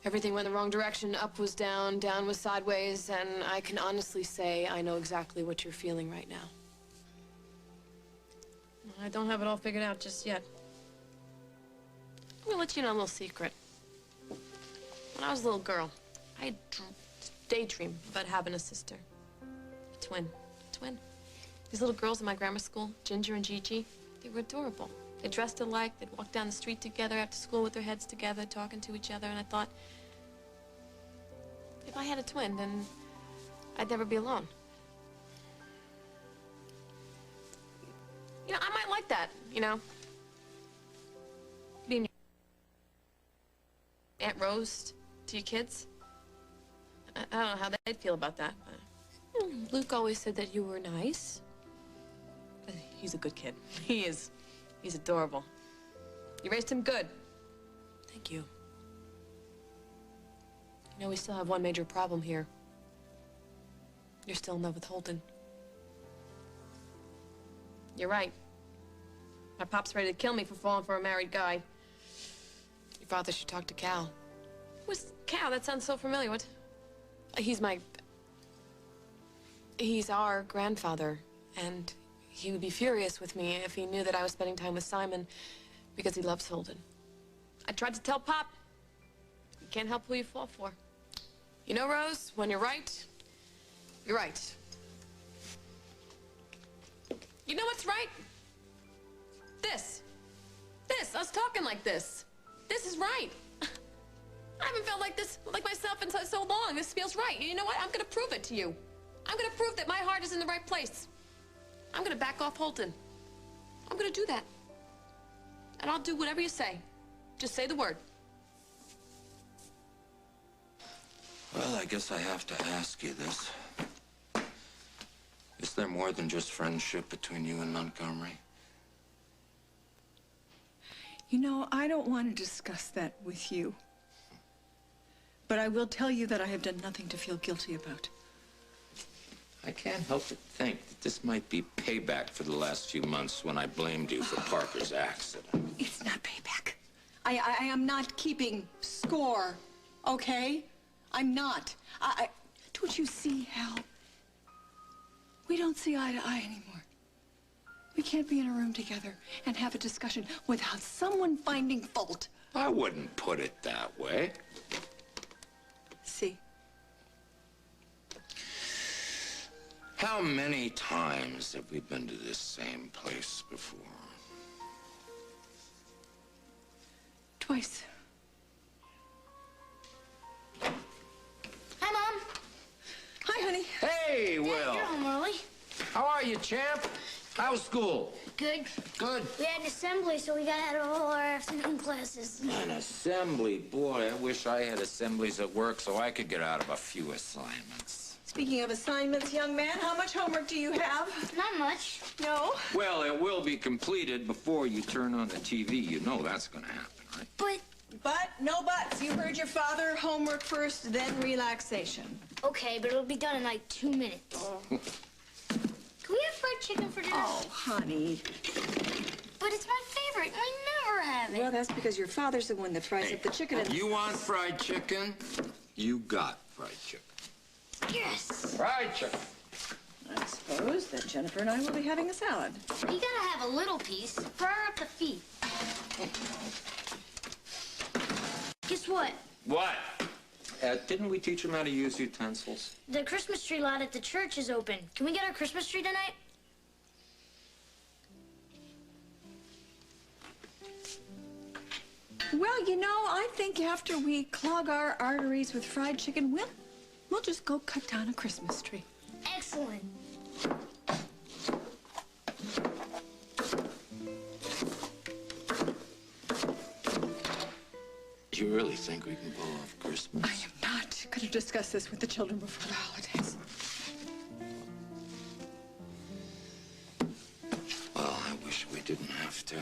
Everything went the wrong direction. Up was down, down was sideways, and I can honestly say I know exactly what you're feeling right now. I don't have it all figured out just yet. I'm gonna let you know a little secret. When I was a little girl, I daydreamed about having a sister. A twin. These little girls in my grammar school, Ginger and Gigi, they were adorable. They dressed alike, they'd walk down the street together after school with their heads together, talking to each other, and I thought, if I had a twin, then I'd never be alone. You know, I might like that, you know? Being Aunt Rose to your kids. I don't know how they'd feel about that, but Luke always said that you were nice. He's a good kid. He is. He's adorable. You raised him good. Thank you. You know, we still have one major problem here. You're still in love with Holden. You're right. My pop's ready to kill me for falling for a married guy. Your father should talk to Cal. Who's Cal? That sounds so familiar. What? He's our grandfather, and he would be furious with me if he knew that I was spending time with Simon because he loves Holden. I tried to tell Pop. You can't help who you fall for. You know, Rose, when you're right, you're right. You know what's right? This, us talking like this. This is right. I haven't felt like this, like myself in so long. This feels right. You know what? I'm gonna prove it to you. I'm gonna prove that my heart is in the right place. I'm gonna back off Holden. I'm gonna do that. And I'll do whatever you say. Just say the word. Well, I guess I have to ask you this. Is there more than just friendship between you and Montgomery? You know, I don't want to discuss that with you. But I will tell you that I have done nothing to feel guilty about. I can't help but think that this might be payback for the last few months when I blamed you for Parker's accident. It's not payback. I am not keeping score, okay? I'm not. Don't you see, Hal? We don't see eye to eye anymore. We can't be in a room together and have a discussion without someone finding fault. I wouldn't put it that way. See? How many times have we been to this same place before? Twice. Hi, Mom. Hi, honey. Hey, Will. You're home early. How are you, champ? How's school? Good. Good. We had an assembly, so we got out of all our afternoon classes. An assembly? Boy, I wish I had assemblies at work so I could get out of a few assignments. Speaking of assignments, young man, how much homework do you have? Not much. No? Well, it will be completed before you turn on the TV. You know that's going to happen, right? But, no buts. You heard your father. Homework first, then relaxation. Okay, but it'll be done in like 2 minutes. Can we have fried chicken for dinner? Oh, honey. But it's my favorite. I never have it. Well, that's because your father's the one that fries up the chicken. And You want fried chicken? You got fried chicken. Yes. Fried chicken. I suppose that Jennifer and I will be having a salad. You gotta have a little piece. Fry up the feet. Guess what? What? Didn't we teach him how to use utensils? The Christmas tree lot at the church is open. Can we get our Christmas tree tonight? Well, you know, I think after we clog our arteries with fried chicken, we'll just go cut down a Christmas tree. Excellent. Do you really think we can pull off Christmas? I am not going to discuss this with the children before the holidays. Well, I wish we didn't have to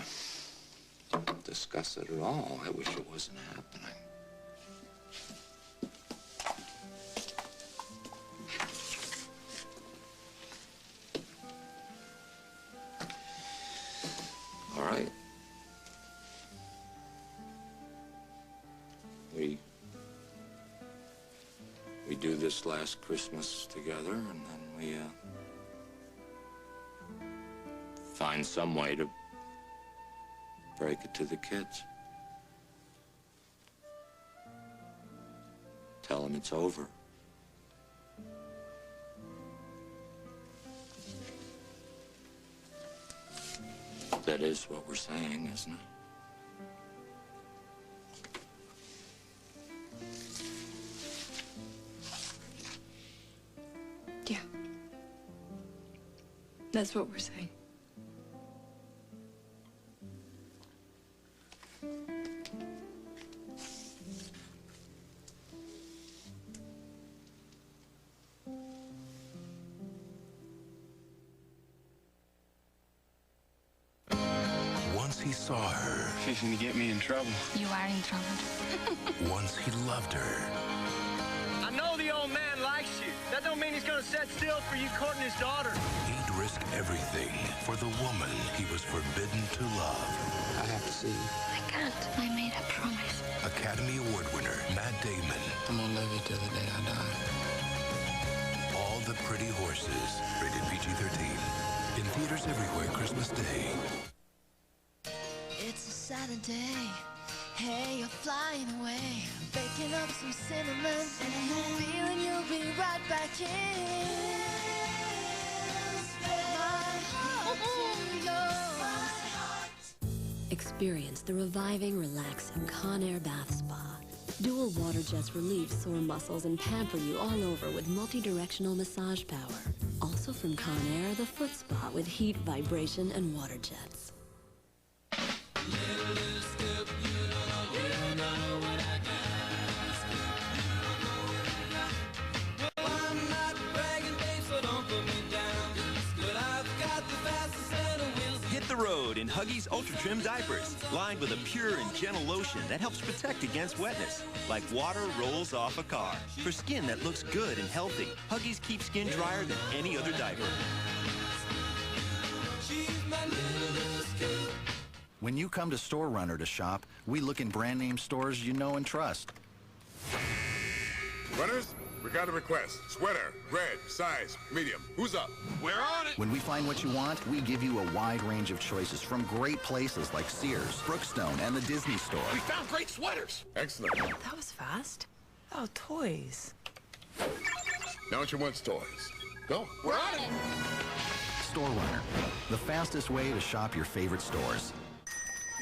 discuss it at all. I wish it wasn't happening. All right. We do this last Christmas together, and then we find some way to break it to the kids. Tell them it's over. That is what we're saying, isn't it? Yeah. That's what we're saying. Once he saw her. Fixing to get me in trouble. You are in trouble. Once he loved her. I know the old man likes you. That don't mean he's gonna sit still for you courting his daughter. He'd risk everything for the woman he was forbidden to love. I have to see you. I can't. I made a promise. Academy Award winner Matt Damon. I'm gonna love you till the day I die. All the Pretty Horses. Rated PG-13. In theaters everywhere Christmas Day. It's a Saturday. Hey, you're flying away. Baking up some cinnamon. Feeling you'll be right back in. My heart to yours. Experience the reviving, relaxing Conair Bath Spa. Dual water jets relieve sore muscles and pamper you all over with multi-directional massage power. Also from Conair, the foot spa with heat, vibration, and water jets. Hit the road in and Huggies Ultra Trim diapers, lined with a pure and gentle lotion that helps protect against wetness, like water rolls off a car. For skin that looks good and healthy, Huggies keep skin drier than any other diaper. When you come to Store Runner to shop, we look in brand name stores you know and trust. Runners, we got a request. Sweater, red, size, medium. Who's up? We're on it! When we find what you want, we give you a wide range of choices from great places like Sears, Brookstone, and the Disney Store. We found great sweaters! Excellent. That was fast. Oh, toys. Now what you want's toys. Go. We're on it! Store Runner, the fastest way to shop your favorite stores.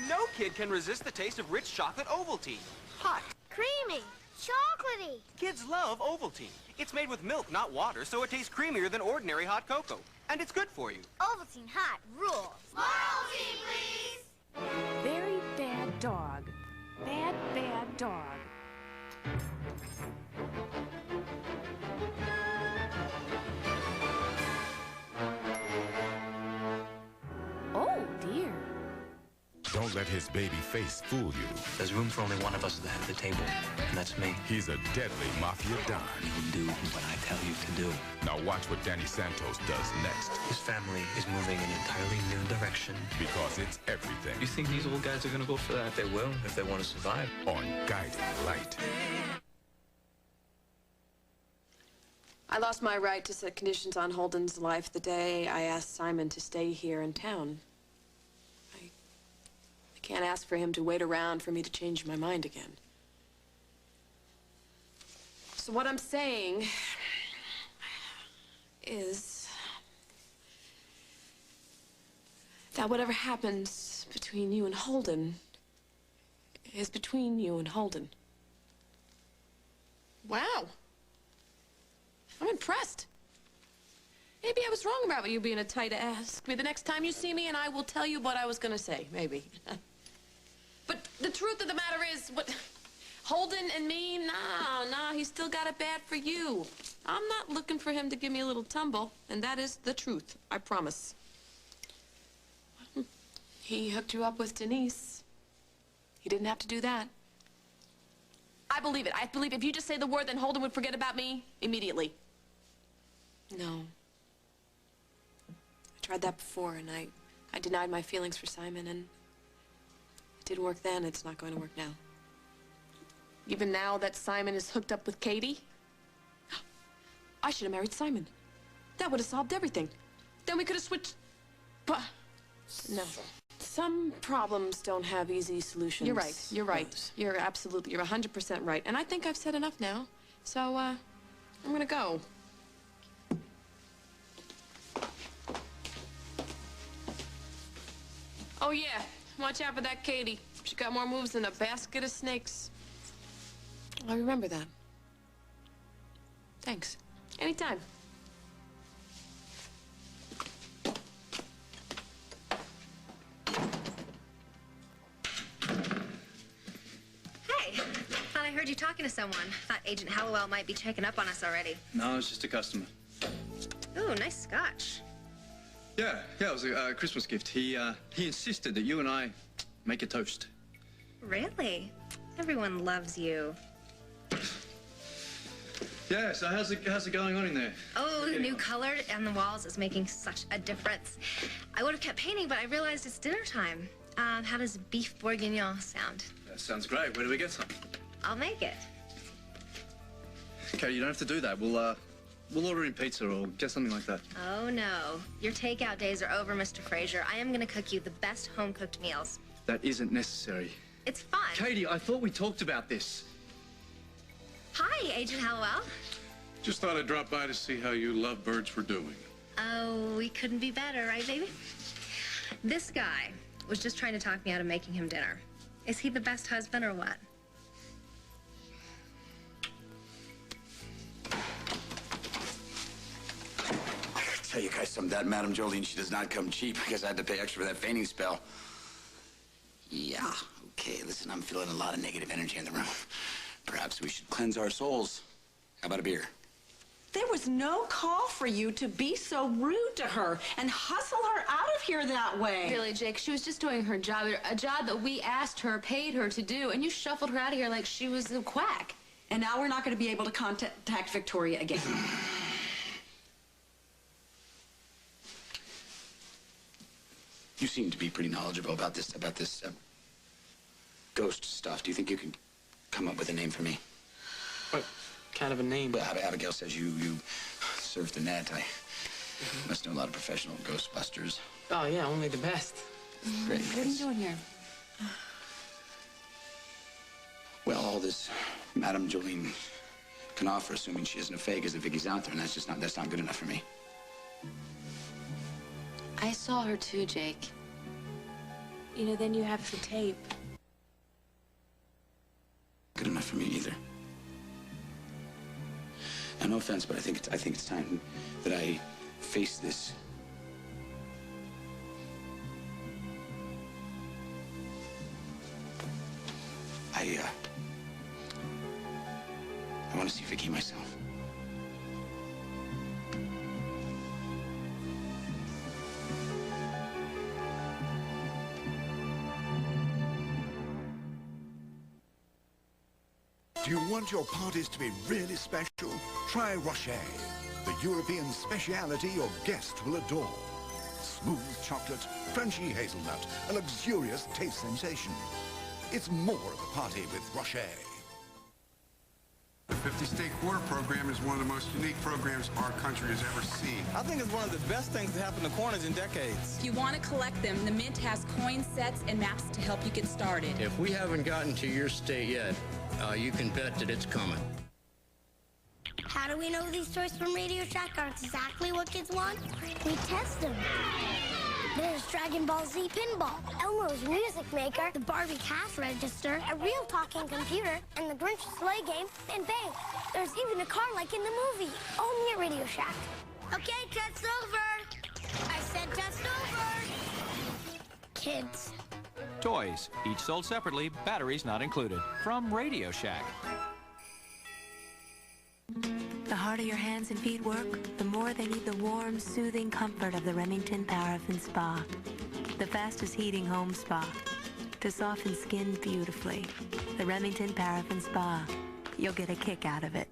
No kid can resist the taste of rich chocolate Ovaltine. Hot. Creamy. Chocolatey. Kids love Ovaltine. It's made with milk, not water, so it tastes creamier than ordinary hot cocoa. And it's good for you. Ovaltine hot rules. More Ovaltine, please. Very bad dog. Bad, bad dog. Oh, dear. Don't let his baby face fool you. There's room for only one of us at the head of the table, and that's me. He's a deadly mafia don. You'll do what I tell you to do. Now watch what Danny Santos does next. His family is moving in an entirely new direction. Because it's everything. You think these old guys are gonna go for that? They will, if they want to survive. On Guiding Light. I lost my right to set conditions on Holden's life the day I asked Simon to stay here in town. I can't ask for him to wait around for me to change my mind again. So what I'm saying is that whatever happens between you and Holden is between you and Holden. Wow. I'm impressed. Maybe I was wrong about you being a tight ass. Maybe the next time you see me and I will tell you what I was gonna say, maybe. But the truth of the matter is, what Holden and me, nah, he's still got it bad for you. I'm not looking for him to give me a little tumble, and that is the truth, I promise. He hooked you up with Denise. He didn't have to do that. I believe it. I believe if you just say the word, then Holden would forget about me immediately. No. I tried that before, and I denied my feelings for Simon, and it didn't work then. It's not going to work now. Even now that Simon is hooked up with Katie, I should have married Simon. That would have solved everything. Then we could have switched. But no. Some problems don't have easy solutions. You're right. You're right. You're 100% right. And I think I've said enough now. So, I'm gonna go. Oh, yeah. Watch out for that Katie. She got more moves than a basket of snakes. I remember that. Thanks. Anytime. Hey, thought I heard you talking to someone. Thought Agent Hallowell might be checking up on us already. No, it's just a customer. Ooh, nice scotch. Yeah, it was a Christmas gift. He insisted that you and I make a toast. Really? Everyone loves you. Yeah, so how's it going on in there? Oh, the new color on the walls is making such a difference. I would have kept painting, but I realized it's dinner time. How does beef bourguignon sound? That sounds great. Where do we get some? I'll make it. Okay, you don't have to do that. We'll order in pizza or get something like that. Oh, no. Your takeout days are over, Mr. Fraser. I am going to cook you the best home-cooked meals. That isn't necessary. It's fun. Katie, I thought we talked about this. Hi, Agent Hallowell. Just thought I'd drop by to see how you lovebirds were doing. Oh, we couldn't be better, right, baby? This guy was just trying to talk me out of making him dinner. Is he the best husband or what? Tell you guys something, that Madame Jolene, she does not come cheap. I guess I had to pay extra for that fainting spell. Yeah, okay, listen, I'm feeling a lot of negative energy in the room. Perhaps we should cleanse our souls. How about a beer? There was no call for you to be so rude to her and hustle her out of here that way. Really, Jake, she was just doing her job, a job that we asked her, paid her to do, and you shuffled her out of here like she was a quack. And now we're not going to be able to contact Victoria again. You seem to be pretty knowledgeable about this ghost stuff. Do you think you can come up with a name for me? What kind of a name? Well, Abigail says you surf the net. I must know a lot of professional ghostbusters. Oh, yeah, only the best. Great. What are you doing here? Well, all this Madame Jolene can offer, assuming she isn't a fake, is that Vicky's out there, and that's not good enough for me. I saw her too, Jake. You know, then you have the tape. Good enough for me either. And no offense, but I think it's time that I face this. I want to see Vicky myself. Do you want your parties to be really special? Try Rocher, the European speciality your guest will adore. Smooth chocolate, crunchy hazelnut, a luxurious taste sensation. It's more of a party with Rocher. The 50-state quarter program is one of the most unique programs our country has ever seen. I think it's one of the best things to happen to corners in decades. If you want to collect them, the Mint has coin sets and maps to help you get started. If we haven't gotten to your state yet, you can bet that it's coming. How do we know these toys from Radio Shack are exactly what kids want? We test them. There's Dragon Ball Z Pinball, Elmo's Music Maker, the Barbie Cash Register, a real talking computer, and the Grinch sleigh game, and bang, there's even a car like in the movie, only at Radio Shack. Okay, test over. I said test over. Kids. Toys, each sold separately, batteries not included. From Radio Shack. The harder your hands and feet work, the more they need the warm, soothing comfort of the Remington Paraffin Spa. The fastest heating home spa. To soften skin beautifully. The Remington Paraffin Spa. You'll get a kick out of it.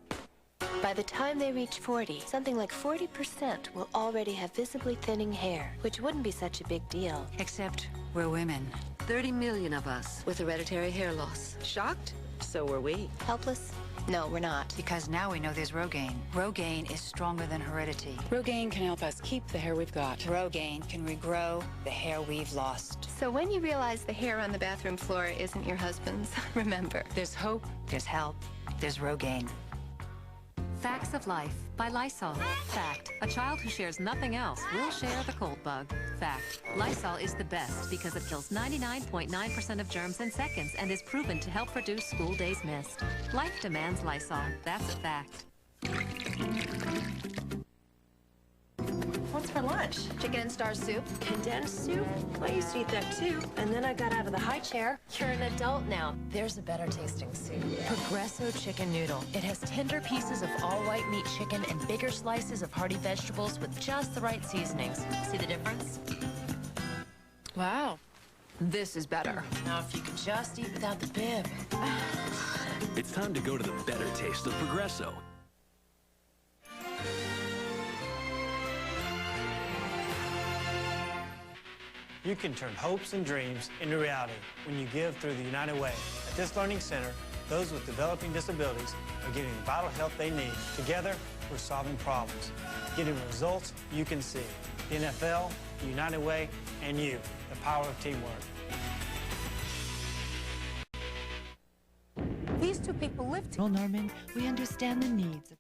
By the time they reach 40, something like 40% will already have visibly thinning hair, which wouldn't be such a big deal. Except we're women. 30 million of us with hereditary hair loss. Shocked? So were we. Helpless? No, we're not. Because now we know there's Rogaine. Rogaine is stronger than heredity. Rogaine can help us keep the hair we've got. Rogaine can regrow the hair we've lost. So when you realize the hair on the bathroom floor isn't your husband's, remember. There's hope, there's help, there's Rogaine. Facts of Life by Lysol. Fact, a child who shares nothing else will share the cold bug. Fact, Lysol is the best because it kills 99.9% of germs in seconds and is proven to help reduce school days missed. Life demands Lysol. That's a fact. What's for lunch? Chicken and star soup. Condensed soup? I used to eat that too, and then I got out of the high chair. You're an adult now. There's a better tasting soup. Progresso chicken noodle. It has tender pieces of all-white meat chicken and bigger slices of hearty vegetables with just the right seasonings. See the difference? Wow. This is better. Now, if you could just eat without the bib. It's time to go to the better taste of Progresso. You can turn hopes and dreams into reality when you give through the United Way. At this learning center, those with developing disabilities are getting the vital help they need. Together, we're solving problems, getting results you can see. The NFL, the United Way, and you, the power of teamwork. These two people live together. Norman, we understand the needs of